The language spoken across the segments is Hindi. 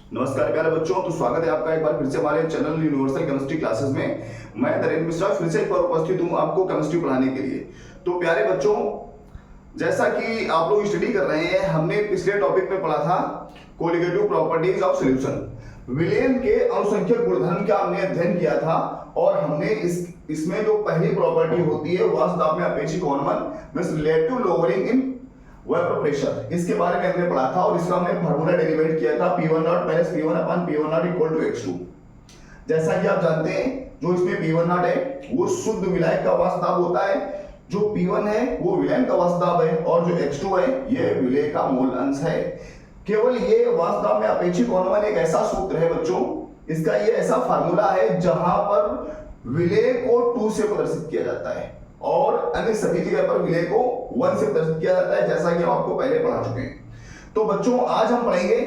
नमस्कार प्यारे बच्चों, तो स्वागत है आपका एक बार फिर से हमारे चैनल यूनिवर्सल केमिस्ट्री क्लासेस में। मैं नरेंद्र मिश्रा फिर से एक बार उपस्थित हूं आपको केमिस्ट्री पढ़ाने के लिए। तो प्यारे बच्चों, जैसा कि आप लोग स्टडी कर रहे हैं, हमने पिछले टॉपिक में पढ़ा था कोलिगेटिव प्रॉपर्टीज ऑफ सॉल्यूशन। विलयन के अनुसंख्यक गुणधर्म का हमने अध्ययन किया था और हमने इसमें जो पहली प्रॉपर्टी होती है वास्तव में अपेक्षिक आगमन means relative lowering in vapour pressure, इसके बारे में हमने पढ़ा था और इसका हमने फार्मूला डेरिवेट किया था P1 nought minus P1 upon P1 nought equal to x2। जैसा कि आप जानते हैं, जो इसमें P1 नॉट है वो शुद्ध विलायक का वास्तव होता है, जो P1 है वो विलयन का वास्तव है और जो x2 है ये विलय का मूल अंश है। केवल ये वास्तव में अपेक्षिक आगमन एक ऐसा सूत्र है बच्चों, इसका ये ऐसा फार्मूला है जहां पर विलय को 2 से प्रदर्शित किया जाता है और अन्य सभी जगह पर विलय को 1 से प्रदर्शित किया जाता है, जैसा कि हम आपको पहले पढ़ा चुके हैं। तो बच्चों, आज हम पढ़ेंगे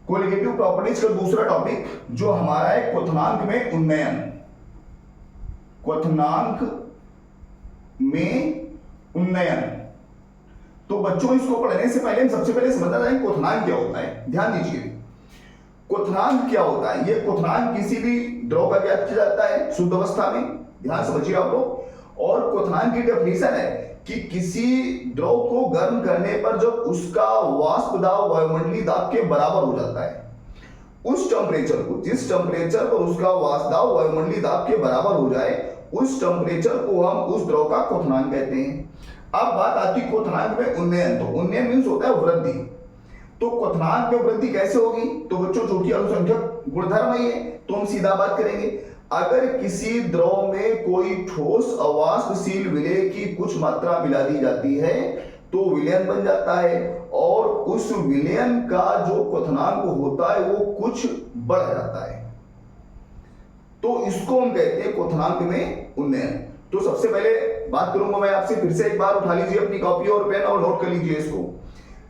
कोलिगेटिव प्रॉपर्टीज का दूसरा टॉपिक, जो हमारा है क्वथनांक में उन्नयन। क्वथनांक में उन्नयन। तो बच्चों, इसको पढ़ने से पहले हम सबसे पहले समझना चाहेंगे क्वथनांक क्या होता है। ध्यान दीजिए, क्वथनांक क्या होता है। ये क्वथनांक किसी भी द्रव का ज्ञात किया जाता है शुद्ध अवस्था में, ध्यान समझिए आप लोग। और क्वथनांक की डेफिनेशन है कि किसी द्रव को गर्म करने पर जब उसका वाष्प दाब वायुमंडलीय दाब के बराबर हो जाता है, उस टेम्परेचर को, जिस टेम्परेचर पर उसका वाष्प दाब वायुमंडलीय दाब के बराबर हो जाए, उस टेम्परेचर को हम उस द्रव का क्वथनांक कहते हैं। अब बात आती है क्वथनांक में उन्नयन। तो उन्नयन मीन्स होता है वृद्धि। तो क्वथनांक में वृद्धि कैसे होगी? तो बच्चों, चूंकि अनुसंख्यक गुणधर्म है ये, तो हम सीधा बात करेंगे। अगर किसी द्रव में कोई ठोस अवाष्पशील विलय की कुछ मात्रा मिला दी जाती है तो विलयन बन जाता है और उस विलयन का जो क्वथनांक होता है वो कुछ बढ़ जाता है, तो इसको हम कहते हैं क्वथनांक में उन्नयन। तो सबसे पहले बात करूंगा मैं आपसे, फिर से एक बार उठा लीजिए अपनी कॉपी और पेन और नोट कर लीजिए इसको।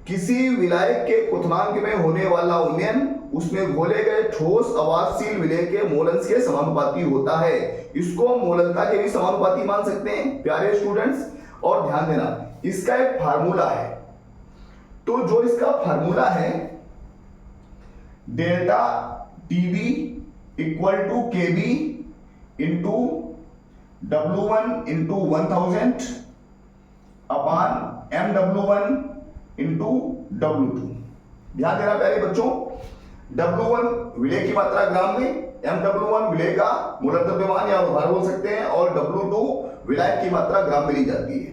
किसी विलायक के क्वथनांक में होने वाला उन्नयन उसमें घोले गए ठोस अवाष्पशील विलय के मोलंश के समानुपाती होता है। इसको हम मोलनता के भी समानुपाती मान सकते हैं प्यारे स्टूडेंट्स। और ध्यान देना, इसका एक फार्मूला है। तो जो इसका फार्मूला है, delta TB equal to KB into W1 into 1000 upon MW1 into W2। ध्यान देना प्यारे बच्चों, W1 विलय की मात्रा ग्राम में, MW1 विलय का मोलर द्रव्यमान या भार बोल सकते हैं, और W2 विलायक की मात्रा ग्राम में ली जाती है।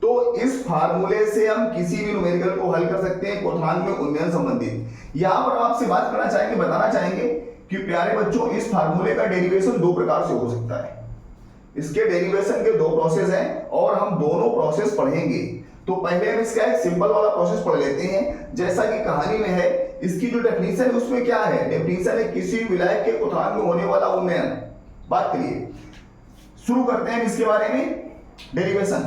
तो इस फार्मूले से हम किसी भी न्यूमेरिकल को हल कर सकते हैं क्वथनांक में उन्नयन संबंधित। यहां पर आपसे बात करना चाहेंगे, बताना चाहेंगे कि प्यारे बच्चों, इस फार्मूले का डेरिवेशन 2 प्रकार से हो सकता है। इसके डेरिवेशन के 2 प्रोसेस हैं और हम दोनों प्रोसेस पढ़ेंगे। तो पहले हम इसका एक सिंपल वाला प्रोसेस पढ़ लेते हैं, जैसा कि कहानी में है। इसकी जो डेफिनेशन है उसमें क्या है? डेफिनेशन है किसी विलायक के क्वथनांक में होने वाला उन्नयन। बात करिए, शुरू करते हैं इसके बारे में। डेरिवेशन,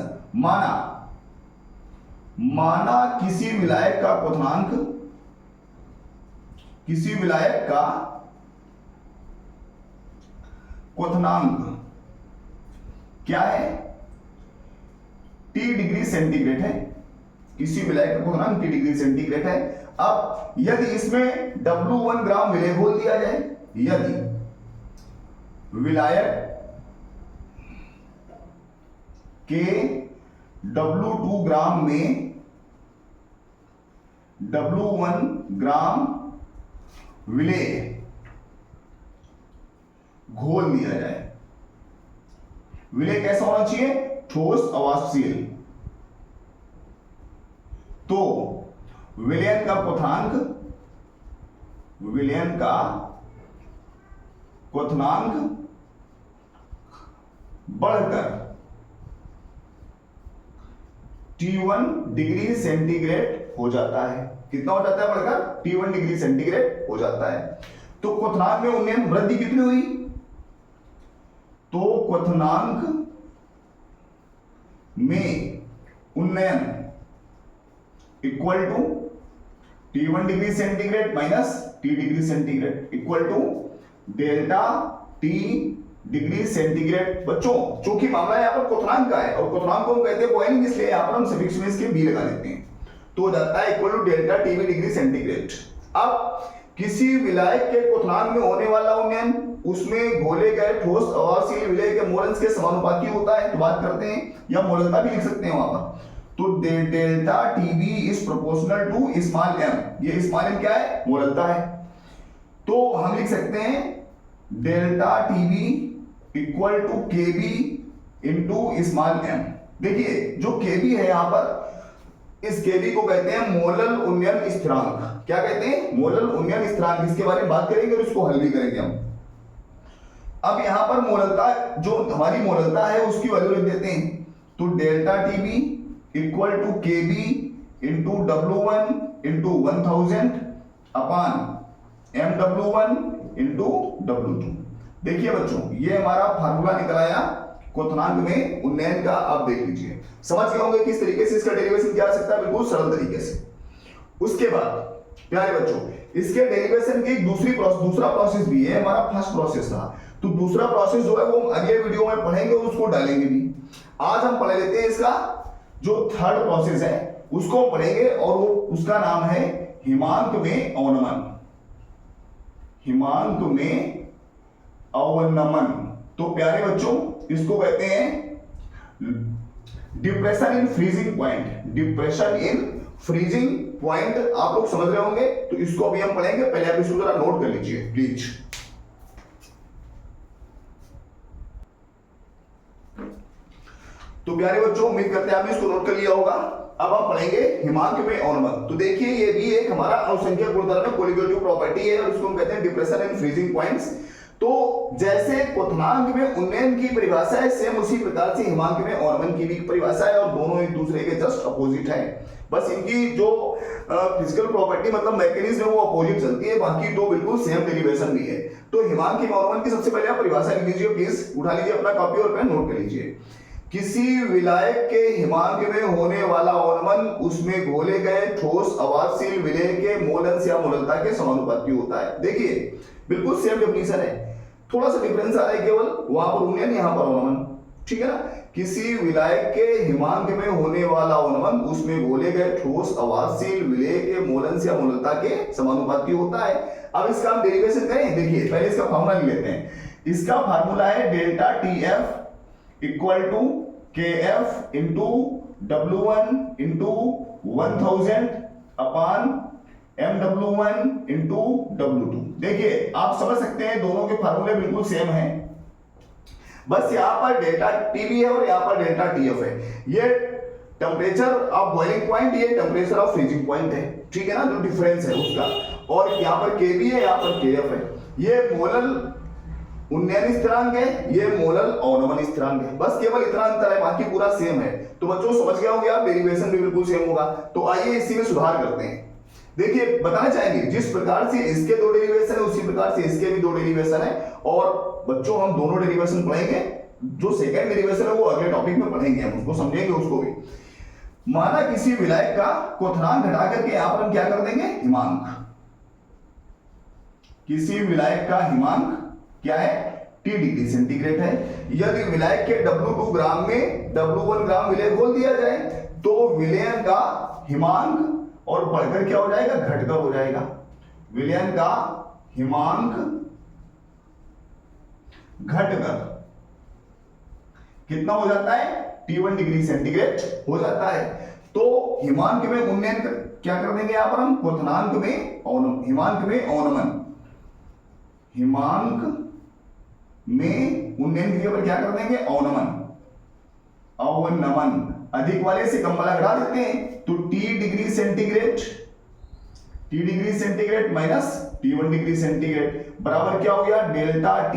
माना किसी विलायक का क्वथनांक, किसी विलायक का क्वथनांक क्या है? T डिग्री सेंटीग्रेड है। किसी विलायक का क्वथनांक T डिग्री सेंटीग्रेड है। अब यदि इसमें W1 ग्राम विलय घोल दिया जाए, यदि विलायक के W2 ग्राम में W1 ग्राम विलय घोल दिया जाए, विलय कैसा होना चाहिए? ठोस अवाष्पशील। तो विलयन का क्वथनांक, विलयन का क्वथनांक बढ़कर T1 डिग्री सेंटीग्रेड हो जाता है। कितना हो जाता है बढ़कर? T1 डिग्री सेंटीग्रेड हो जाता है। तो क्वथनांक में उन्नयन वृद्धि कितनी हुई? तो क्वथनांक में उन्नयन equal to T1 degree centigrade minus T degree centigrade equal to delta T degree centigrade. बच्चों, चूंकि मामला यहां पर क्वथनांक का है और क्वथनांक को हम कहते हैं बॉइलिंग, इसलिए यहां पर हम सफिक्स में इसके बी लगा देते हैं, तो हो जाता है equal to delta TB degree centigrade. अब किसी विलायक के क्वथनांक में होने वाला उन्नयन उसमें घोले गए ठोस अवाहशील विलेय के मोलन्स के समानुपाती होता है। तो बात करते हैं, या मोललता भी लिख सकते हैं वहां पर। तो delta TB is proportional to small M. ये स्मॉल एम क्या है? मोललता है। तो हम लिख सकते हैं delta TB equal to KB into small M. देखिए जो केबी है यहां पर, इस केबी को कहते हैं मोलल उन्नयन स्थिरांक। क्या कहते हैं? मोलल उन्नयन स्थिरांक। इसके बारे में बात करेंगे और इसको हल भी करेंगे हम। अब यहां पर मोललता, जो हमारी मोललता है उसकी वैल्यू लिख देते हैं। तो delta TB equal to KB into W1 into 1000 upon MW1 into W2। देखिए बच्चों, ये हमारा फार्मूला निकल आया क्वथनांक में उन्नयन का। आप देख लीजिए, समझ गए होंगे किस तरीके से इसका डेरिवेशन किया जा सकता है, बिल्कुल सरल तरीके से। उसके बाद प्यारे बच्चों, इसके डेरिवेशन की दूसरा प्रोसेस भी है, हमारा फर्स्ट प्रोसेस था। तो दूसरा प्रोसेस जो है वो हम अगले वीडियो में पढ़ेंगे और उसको डालेंगे भी। आज हम पढ़ लेते हैं इसका जो थर्ड प्रोसेस है उसको पढ़ेंगे, और वो उसका नाम है हिमांक में अवनमन। हिमांक में अवनमन। तो प्यारे बच्चों, इसको कहते हैं depression in freezing point. Depression in freezing point आप लोग समझ रहे होंगे। तो इसको अभी हम पढ़ेंगे, पहले आप इसको जरा नोट कर लीजिए प्लीज। तो प्यारे बच्चों, उम्मीद करते हैं आपने इसको नोट कर लिया होगा। अब हम पढ़ेंगे हिमांक में अवनमन। तो देखिए ये भी एक हमारा अनुसंख्यक गुणधर्म है, कोलिगेटिव प्रॉपर्टी है, और इसको हम कहते हैं डिप्रेशन एंड फ्रीजिंग पॉइंट्स। तो जैसे क्वथनांक में उन्नयन की परिभाषा है, सेम उसी प्रकार से हिमांक में अवनमन की भी परिभाषा है, और दोनों एक दूसरे के जस्ट अपोजिट है। बस इनकी जो फिजिकल प्रॉपर्टी मतलब मैकेनिज्म है वो अपोजिट चलती है, बाकी तो बिल्कुल सेम डेरिवेशन भी है। तो हिमांक में अवनमन की सबसे पहले आप परिभाषा लिख लीजिए प्लीज, उठा लीजिए अपना कॉपी और पेन, नोट कर लीजिए। किसी विलायक के हिमांक में होने वाला अवनमन उसमें घोले गए ठोस अवाहशील विलेय के मोलंश या मोललता के समानुपाती होता है। देखिए बिल्कुल सेम डेफिनेशन है, थोड़ा सा डिफरेंस आ रहा है केवल, वहां पर उन्नयन यहां पर अवनमन। ठीक है ना? किसी विलायक के हिमांक में होने वाला अवनमन उसमें घोले गए ठोस अवाहशील विलेय के मोलंश या मोललता के समानुपाती होता है। अब इसका हम डेरिवेशन करें। देखिए पहले इसका फार्मूला लिख लेते हैं। इसका फार्मूला है delta TF equal to KF into W1 into 1000 upon MW1 into W2। देखिए आप समझ सकते हैं दोनों के फार्मूले बिल्कुल सेम हैं, बस यहां पर डेल्टा TB है और यहां पर डेल्टा TF है। ये टेम्परेचर ऑफ बॉइलिंग पॉइंट, ये टेम्परेचर ऑफ फ्रीजिंग पॉइंट है। ठीक है ना? जो डिफरेंस है उसका, और यहां पर KB है, यहां पर KF है। ये मोलल उन्नयन स्थिरांक है, ये मोलल अवनमन स्थिरांक है। बस केवल इतना अंतर है, बाकी पूरा सेम है। तो बच्चों समझ गए होंगे आप, डेरिवेशन भी बिल्कुल सेम होगा। तो आइए इसी में सुधार करते हैं। देखिए बताना चाहेंगे जिस प्रकार से इसके दो डेरिवेशन है उसी प्रकार से इसके भी दो डेरिवेशन है, और बच्चों हम दोनों डेरिवेशन पढ़ेंगे। जो सेकंड डेरिवेशन है वो अगले टॉपिक में पढ़ेंगे, हम उसको समझेंगे उसको भी। माना किसी विलायक का क्वथनांक घटा करके यहां पर हम क्या कर देंगे? हिमांक। किसी विलायक का हिमांक क्या है? T डिग्री सेंटीग्रेड है। यदि विलायक के W2 ग्राम में W1 ग्राम विलेय घोल दिया जाए तो विलयन का हिमांक और बढ़कर क्या हो जाएगा? घटकर हो जाएगा। विलयन का हिमांक घटकर कितना हो जाता है? T1 डिग्री सेंटीग्रेड हो जाता है। तो हिमांक में उन्नयन क्या कर देंगे यहां पर हम? क्वथनांक में अवनमन। हिमांक में अवनमन, हिमांक में उन्नयन क्रिया पर क्या कर देंगे? अवनमन। अवनमन अधिक वाले से कम वाला घटा देते हैं, तो T degree centigrade, T degree centigrade minus T1 degree centigrade बराबर क्या हो गया? डेल्टा T,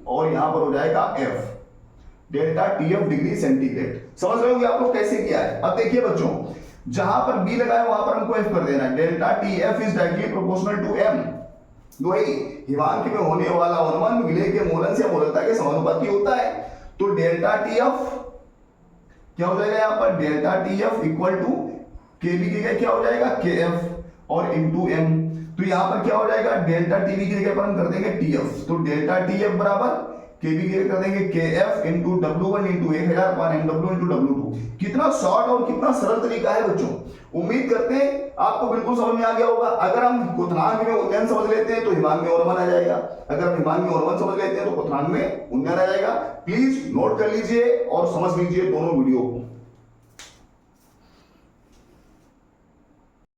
और यहां पर हो जाएगा F, delta TF degree centigrade. समझ रहे होंगे आप लोग कैसे किया है। अब देखिए बच्चों, जहां पर B लगाया वहां पर हमको F कर देना है। Delta TF is directly proportional to M। वही हिमांक में होने वाला अवनमन विलेय के मोलंश या मोललता के समानुपाती होता है। तो डेल्टा TF क्या हो जाएगा यहां पर? Delta TF equal to KB की जगह क्या हो जाएगा? KF और इंटू M। तो यहां पर क्या हो जाएगा? डेल्टा TB की जगह पर हम कर देंगे TF। तो डेल्टा TF बराबर KB की जगह कर देंगे KF इंटू W1 इंटू 1000 अपान MW इंटू W2। कितना शॉर्ट और कितना सरल तरीका है बच्चों। उम्मीद करते हैं आपको बिल्कुल समझ में आ गया होगा। अगर हम क्वथनांक में उन्नयन समझ लेते हैं तो हिमांक में ओरवन आ जाएगा, अगर हम हिमांक में ओरवन समझ लेते हैं तो क्वथनांक में उन्नयन आ जाएगा। प्लीज नोट कर लीजिए और समझ लीजिए दोनों वीडियो को।